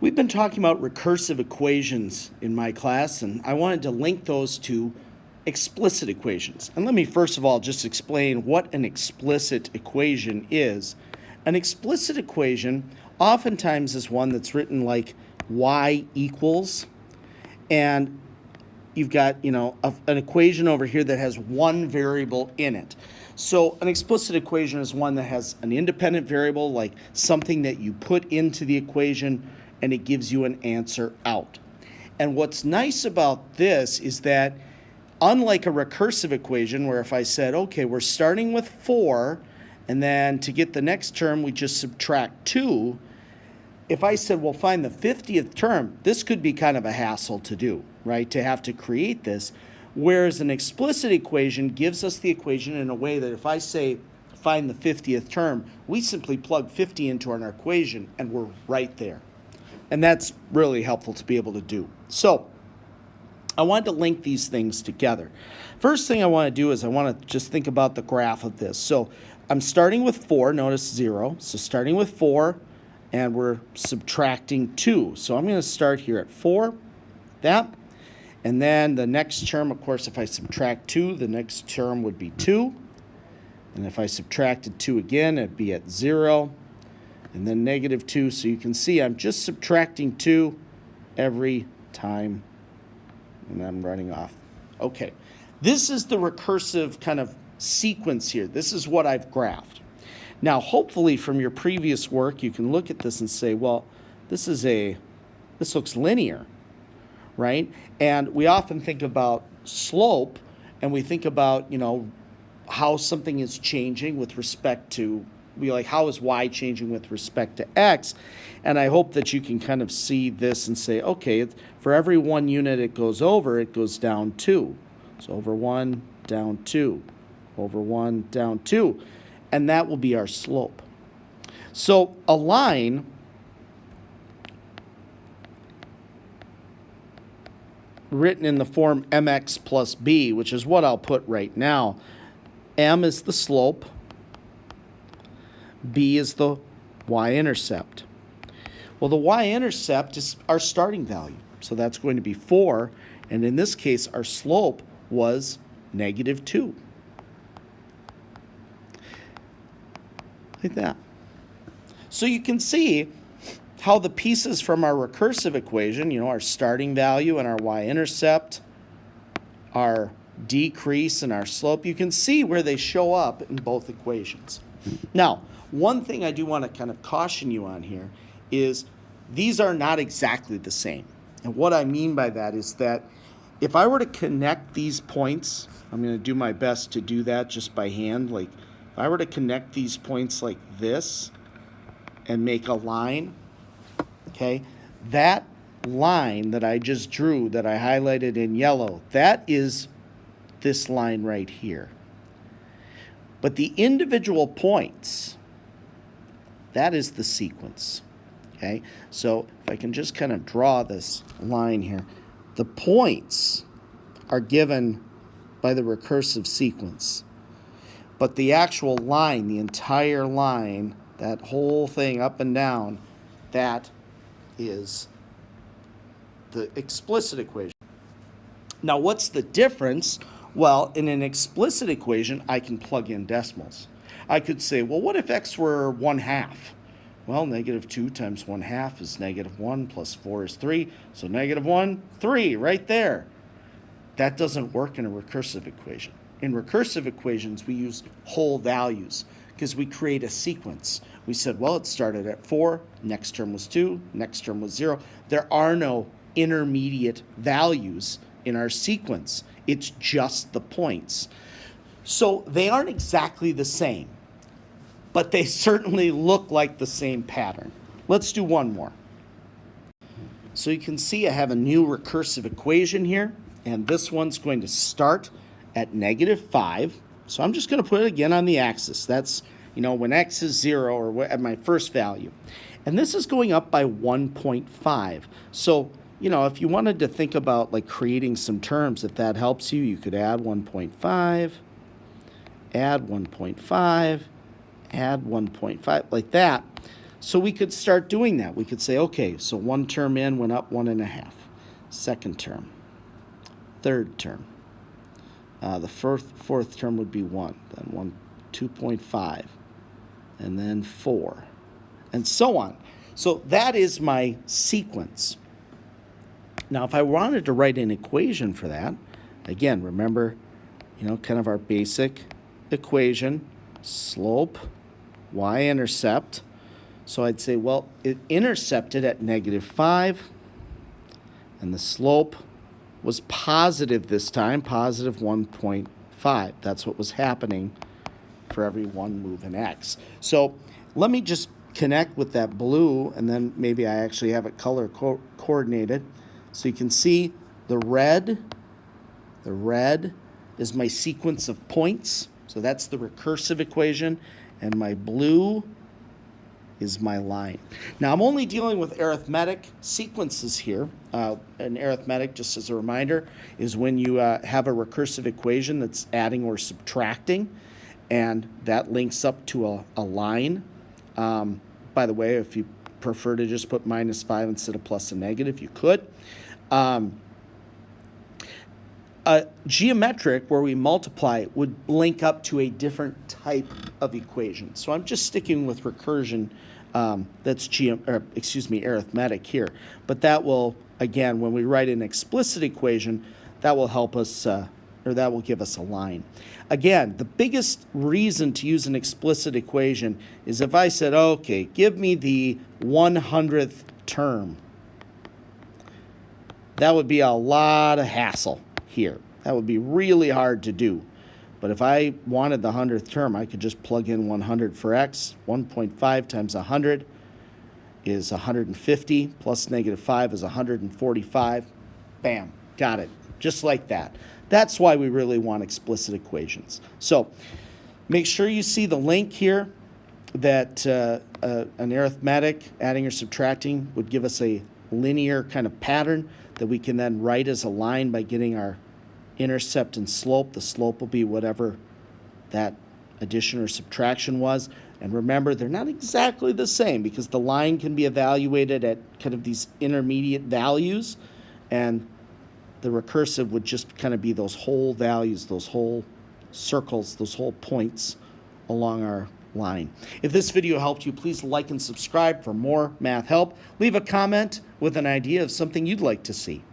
We've been talking about recursive equations in my class, and I wanted to link those to explicit equations. And let me first of all just explain what an explicit equation is. An explicit equation oftentimes is one that's written like y equals, and you've got, an equation over here that has one variable in it. So an explicit equation is one that has an independent variable, like something that you put into the equation and it gives you an answer out. And what's nice about this is that unlike a recursive equation where if I said, okay, we're starting with 4, and then to get the next term we just subtract 2, if I said, well, find the 50th term, this could be kind of a hassle to do, right, to have to create this. Whereas an explicit equation gives us the equation in a way that if I say find the 50th term, we simply plug 50 into our equation and we're right there. And that's really helpful to be able to do. So I wanted to link these things together. First thing I want to do is I want to just think about the graph of this. So I'm starting with 4, notice 0. So starting with 4, and we're subtracting 2. So I'm going to start here at 4, that. And then the next term, of course, if I subtract 2, the next term would be 2. And if I subtracted 2 again, it'd be at 0. And then negative 2. So you can see I'm just subtracting 2 every time. And I'm running off. Okay. This is the recursive kind of sequence here. This is what I've graphed. Now, hopefully from your previous work, you can look at this and say, well, this looks linear, right? And we often think about slope, and we think about, how something is changing with respect to, how is y changing with respect to x? And I hope that you can kind of see this and say, okay, for every 1 unit it goes over, it goes down 2. So over 1, down 2. Over 1, down 2. And that will be our slope. So a line written in the form mx plus b, which is what I'll put right now. M is the slope. B is the y-intercept. Well, the y-intercept is our starting value. So that's going to be 4. And in this case, our slope was negative 2. Like that. So you can see how the pieces from our recursive equation, our starting value and our y-intercept, our decrease and our slope, you can see where they show up in both equations. Now, one thing I do want to kind of caution you on here is these are not exactly the same. And what I mean by that is that if I were to connect these points, I'm going to do my best to do that just by hand. Like if I were to connect these points like this and make a line, okay, that line that I just drew, that I highlighted in yellow, that is this line right here. But the individual points, that is the sequence, okay? So if I can just kind of draw this line here, the points are given by the recursive sequence. But the actual line, the entire line, that whole thing up and down, that is the explicit equation. Now, what's the difference? Well, in an explicit equation, I can plug in decimals. I could say, well, what if x were 1/2? Well, negative 2 times 1/2 is negative 1 plus 4 is 3. So negative 1, 3, right there. That doesn't work in a recursive equation. In recursive equations, we use whole values because we create a sequence. We said, well, it started at 4, next term was 2, next term was 0. There are no intermediate values in our sequence. It's just the points. So they aren't exactly the same, but they certainly look like the same pattern. Let's do one more. So you can see I have a new recursive equation here, and this one's going to start at negative 5. So I'm just going to put it again on the axis. That's, when x is 0 or at my first value. And this is going up by 1.5. So, if you wanted to think about like creating some terms, if that helps you, you could add 1.5, add 1.5, add 1.5, like that. So we could start doing that. We could say, okay, so one term in went up 1.5. Second term. Third term. The fourth term would be 1. Then 2.5. And then 4. And so on. So that is my sequence. Now, if I wanted to write an equation for that, again, remember, kind of our basic equation, slope, y-intercept. So I'd say, well, it intercepted at -5, and the slope was positive this time, positive 1.5. That's what was happening for every one move in x. So let me just connect with that blue, and then maybe I actually have it color coordinated. So you can see the red is my sequence of points. So that's the recursive equation, and my blue is my line. Now I'm only dealing with arithmetic sequences here. An arithmetic, just as a reminder, is when you have a recursive equation that's adding or subtracting, and that links up to a line. By the way, if you prefer to just put -5 instead of plus a negative, you could. Geometric, where we multiply, would link up to a different type of equation. So I'm just sticking with recursion. That's arithmetic here. But that will, again, when we write an explicit equation, that will help us, or that will give us a line. Again, the biggest reason to use an explicit equation is if I said, okay, give me the 100th term. That would be a lot of hassle here. That would be really hard to do. But if I wanted the 100th term, I could just plug in 100 for x. 1.5 times 100 is 150, plus -5 is 145. Bam, got it. Just like that. That's why we really want explicit equations. So make sure you see the link here that an arithmetic, adding or subtracting, would give us a linear kind of pattern that we can then write as a line by getting our intercept and slope. The slope will be whatever that addition or subtraction was. And remember, they're not exactly the same because the line can be evaluated at kind of these intermediate values, and the recursive would just kind of be those whole values, those whole circles, those whole points along our line. If this video helped you, please like and subscribe for more math help. Leave a comment with an idea of something you'd like to see.